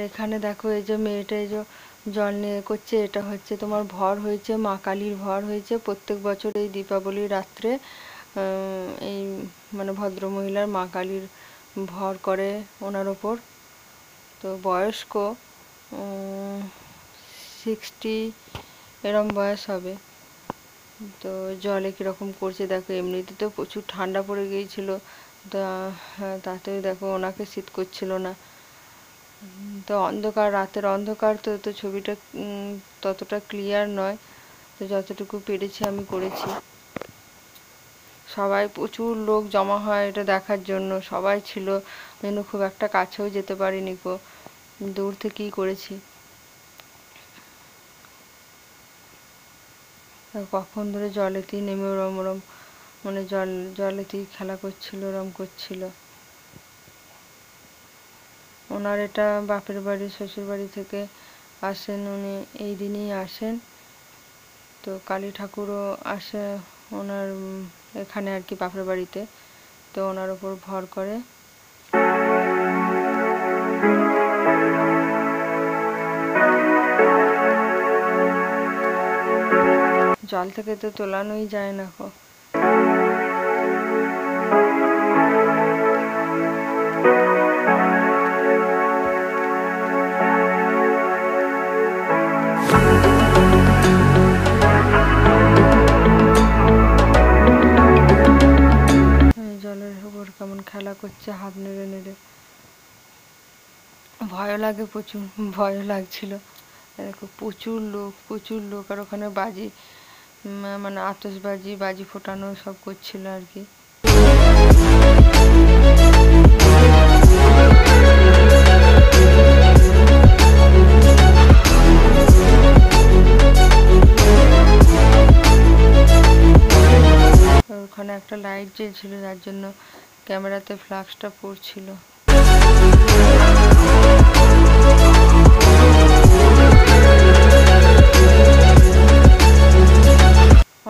এখানে দেখো এই যে মেয়েটা এই যে জল নিয়ে করছে, এটা হচ্ছে তোমার ভর হয়েছে, মা কালীর ভর হয়েছে। প্রত্যেক বছর এই দীপাবলির রাত্রে এই মানে ভদ্রমহিলার মা কালীর ভর করে ওনার ওপর। তো বয়স্ক 60 এরম বয়স হবে। তো জলে কীরকম করছে দেখো। এমনিতে তো প্রচুর ঠান্ডা পড়ে গিয়েছিল, তাতেও দেখো ওনাকে শীত করছিল না। তো অন্ধকার, রাতের অন্ধকার, তো ছবিটা ততটা ক্লিয়ার নয়, তো যতটুকু পেরেছি আমি করেছি। সবাই প্রচুর লোক জমা হয় এটা দেখার জন্য, সবাই ছিল, যেন খুব একটা কাছেও যেতে পারিনি গো, দূর থেকেই করেছি। কখন ধরে জলেতেই নেমে ওরম ওরম মানে জলেতেই খেলা করছিল, ওরম করছিল। ওনার এটা বাপের বাড়ি, শ্বশুর বাড়ি থেকে আসেন উনি, এই দিনই আসেন। তো কালী ঠাকুরও আসে ওনার এখানে আর কি, বাপের বাড়িতে। তো ওনার ওপর ভর করে। জল থেকে তো তোলানোই যায় না গো। জলের উপর কেমন খেলা করছে হাত নেড়ে নেড়ে। ভয়ও লাগে, প্রচুর ভয়ও লাগছিল। দেখো প্রচুর লোক, আর ওখানে বাজি মানে আতশবাজি, বাজি ফোটানো সব করছিল আর কি। ওখানে একটা লাইট জ্বলছিল, যার জন্য ক্যামেরাতে ফ্লাক্সটা পড়ছিল।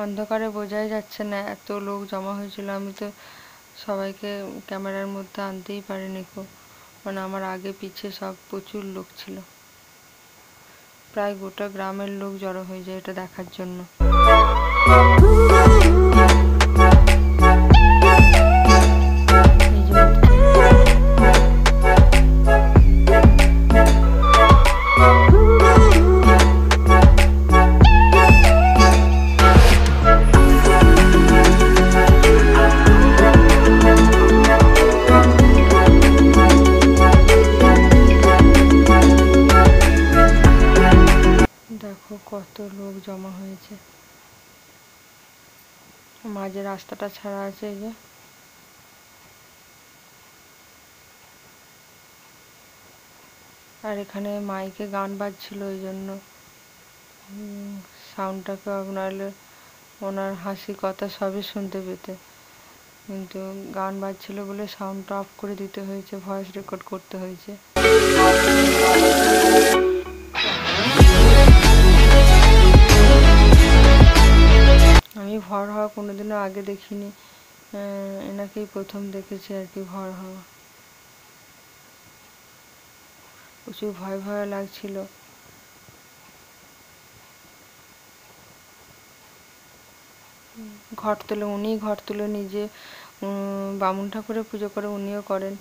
অন্ধকারে বোঝাই যাচ্ছে না, এত লোক জমা হয়েছিল। আমি তো সবাইকে ক্যামেরার মধ্যে আনতেই পারিনি গো, মানে আমার আগে পিছে সব প্রচুর লোক ছিল। প্রায় গোটা গ্রামের লোক জড়ো হয়ে যায় এটা দেখার জন্য। দেখো কত লোক জমা হয়েছে। মাঝে রাস্তাটা ছাড়া আছে এই যে। আর এখানে মাইকে গান বাজছিল, ওই জন্য সাউন্ডটাকে নাহলে ওনার হাসি কথা সবই শুনতে পেতে, কিন্তু গান বাজছিল বলে সাউন্ডটা অফ করে দিতে হয়েছে, ভয়েস রেকর্ড করতে হয়েছে। আমি ভর হওয়া কোনোদিনও আগে দেখিনি, এনাকেই প্রথম দেখেছি আর কি ভর হওয়া। প্রচুর ভয় লাগছিল। উনি ঘট তুলে নিজে বামুন ঠাকুরের পুজো করে, উনিও করেন।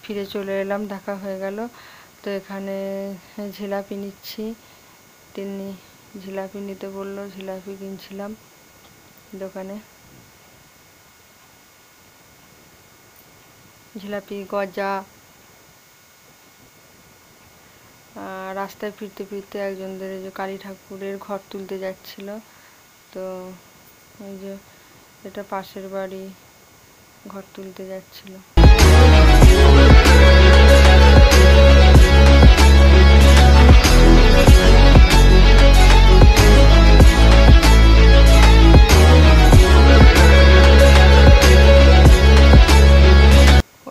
ফিরে চলে এলাম, দেখা হয়ে গেল। তো এখানে জিলাপি নিচ্ছি, তিনি জিলাপি নিতে বললো, জিলাপি কিনছিলাম দোকানে। জিলাপি, গজা। রাস্তায় ফিরতে ফিরতে একজনদের যে কালী ঠাকুরের ঘট তুলতে যাচ্ছিল, তো ওই যে এটা পাশের বাড়ি, ঘট তুলতে যাচ্ছিল।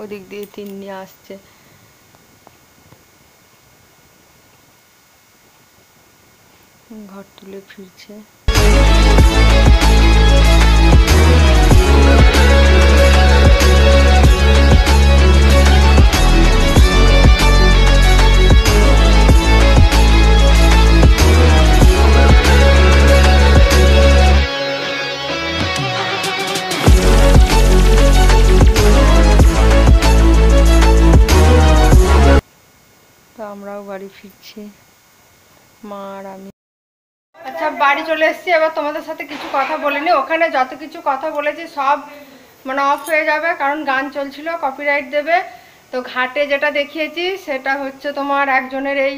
ওদিক দিয়ে তিন্নি আসছে। ঘর তুলে ফিরছে। আমরাও বাড়ি ফিরছি, মা আর আমি। আচ্ছা, বাড়ি চলে এসেছি। এবার তোমাদের সাথে কিছু কথা বলিনি, ওখানে যত কিছু কথা বলেছি সব মানে অফ হয়ে যাবে, কারণ গান চলছিল, কপিরাইট দেবে। তো ঘাটে যেটা দেখিয়েছি সেটা হচ্ছে তোমার একজনের এই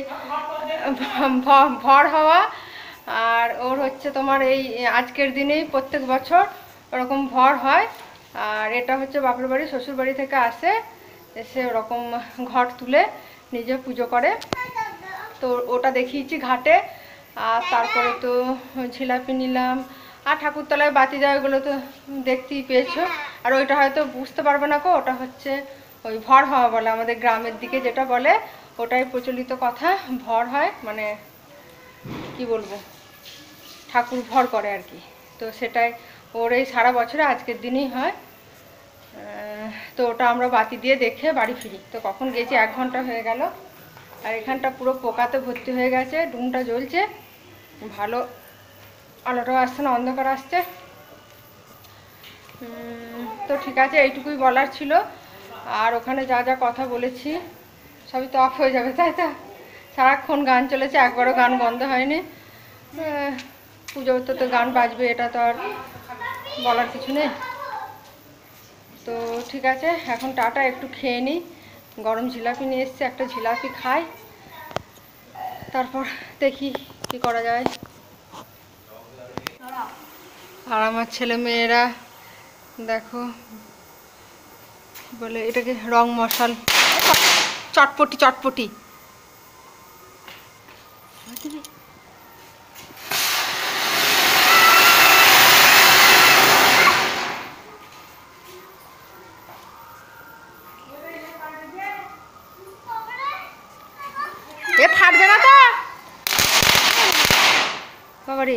ভর হওয়া, আর ওর হচ্ছে তোমার এই আজকের দিনেই প্রত্যেক বছর ওরকম ভর হয়। আর এটা হচ্ছে বাপের বাড়ি, শ্বশুর বাড়ি থেকে আসে, এসে ওরকম ঘট তুলে নিজে পুজো করে। তো ওটা দেখিয়েছি ঘাটে। আর তারপরে তো ঝিলাপি নিলাম, আর ঠাকুরতলায় বাতি দেওয়া, ওগুলো তো দেখতেই পেয়েছো। আর ওইটা হয়তো বুঝতে পারবে না কো, ওটা হচ্ছে ওই ভর হওয়া বলে, আমাদের গ্রামের দিকে যেটা বলে ওটাই প্রচলিত কথা। ভর হয় মানে কি বলবো, ঠাকুর ভর করে আর কি। তো সেটাই ওর এই সারা বছরে আজকের দিনই হয়। তো ওটা আমরা বাতি দিয়ে দেখে বাড়ি ফিরি। তো কখন গেছি, 1 ঘন্টা হয়ে গেল। আর এখানটা পুরো পোকাতে ভর্তি হয়ে গেছে, ডুমটা জ্বলছে, ভালো আলোটাও আসছে না, অন্ধকার আসছে। তো ঠিক আছে, এইটুকুই বলার ছিল। আর ওখানে যা যা কথা বলেছি সবই তো অফ হয়ে যাবে, তাই তো? সারাক্ষণ গান চলেছে, একবারও গান বন্ধ হয়নি। পুজোতে তো গান বাজবে, এটা তো আর বলার কিছু নেই। তো ঠিক আছে, এখন টাটা, একটু খেয়ে নিই। গরম জিলাপি নিয়ে এসছি, একটা জিলাপি খাই, তারপর দেখি কি করা যায়। আর আমার ছেলে মেয়েরা দেখো বলে এটাকে রং মশাল, চটপটি চটপটি। এ ফাটবে না তো বাবারে,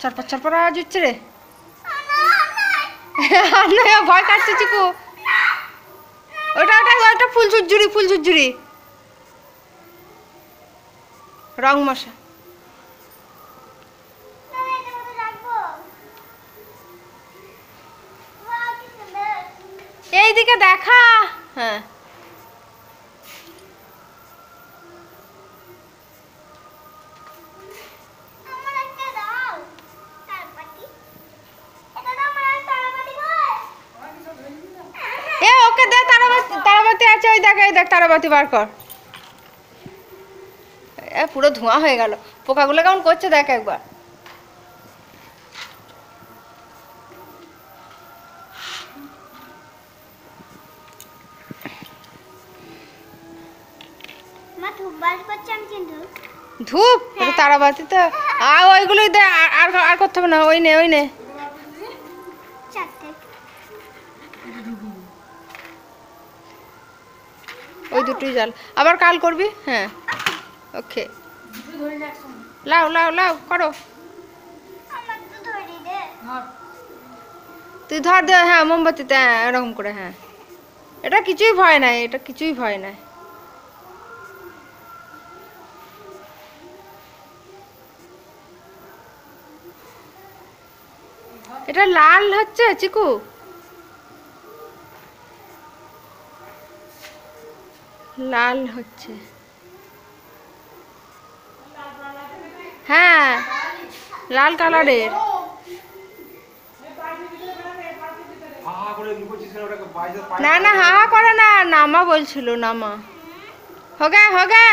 চটপট চটপট আওয়াজ হচ্ছে রে। ভয় কাটছে চিকু। ওটা ওটা ওটা ফুল ঝুরঝুরি, ফুল ঝুরঝুরি, রং মশা। এইদিকে দেখা। হ্যাঁ, এ ওকে দে, তারাবাতি, তারাবাতি আছে, ওই দেখ, এই দেখ তারাবাতি বার কর। এ পুরো ধোঁয়া হয়ে গেল, পোকাগুলো কেমন করছে দেখ একবার। ধূপ, তারাবাতি তো ওইগুলোই দে, আর আর করতে হবে না, ওই নে ওই নে। ওই দুটোই জ্বাল, আবার কাল করবি। হ্যাঁ, ওকে, লাও লাও লাও করো, তুই ধর দে। হ্যাঁ, মোমবাতিতে, হ্যাঁ এরকম করে। হ্যাঁ, এটা কিছুই ভয় নাই, এটা কিছুই ভয় নাই। এটা লাল হচ্ছে চিকু, লাল হচ্ছে। হ্যাঁ, লাল কালারের। না না, হা হা করে না, নামা বলছিল, নামা। হোগা হোগা।